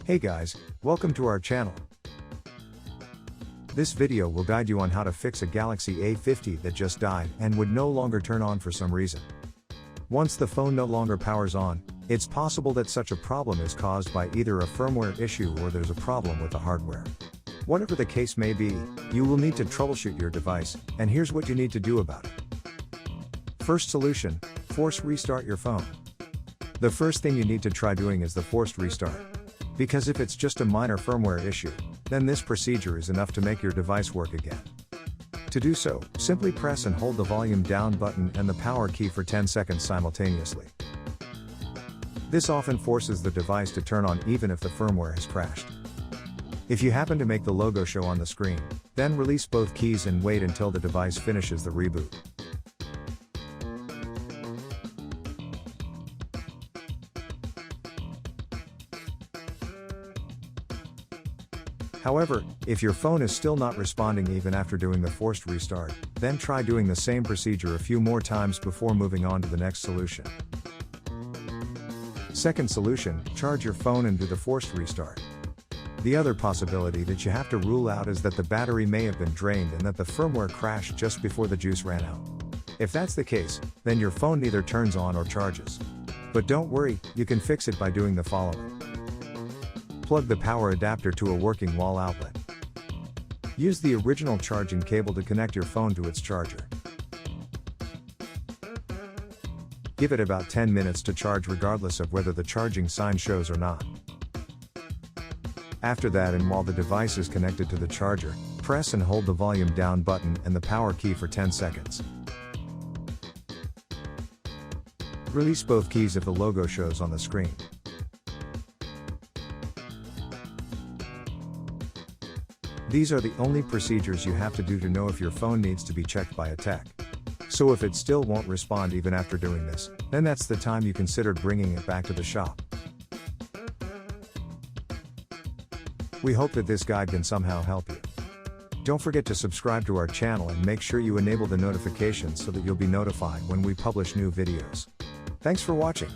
Hey guys, welcome to our channel. This video will guide you on how to fix a Galaxy A50 that just died and would no longer turn on for some reason. Once the phone no longer powers on, it's possible that such a problem is caused by either a firmware issue or there's a problem with the hardware. Whatever the case may be, you will need to troubleshoot your device, and here's what you need to do about it. First solution, force restart your phone. The first thing you need to try doing is the forced restart. Because if it's just a minor firmware issue, then this procedure is enough to make your device work again. To do so, simply press and hold the volume down button and the power key for 10 seconds simultaneously. This often forces the device to turn on even if the firmware has crashed. If you happen to make the logo show on the screen, then release both keys and wait until the device finishes the reboot. However, if your phone is still not responding even after doing the forced restart, then try doing the same procedure a few more times before moving on to the next solution. Second solution, charge your phone and do the forced restart. The other possibility that you have to rule out is that the battery may have been drained and that the firmware crashed just before the juice ran out. If that's the case, then your phone neither turns on or charges. But don't worry, you can fix it by doing the following. Plug the power adapter to a working wall outlet. Use the original charging cable to connect your phone to its charger. Give it about 10 minutes to charge regardless of whether the charging sign shows or not. After that, and while the device is connected to the charger, press and hold the volume down button and the power key for 10 seconds. Release both keys if the logo shows on the screen. These are the only procedures you have to do to know if your phone needs to be checked by a tech. So if it still won't respond even after doing this, then that's the time you considered bringing it back to the shop. We hope that this guide can somehow help you. Don't forget to subscribe to our channel and make sure you enable the notifications so that you'll be notified when we publish new videos. Thanks for watching.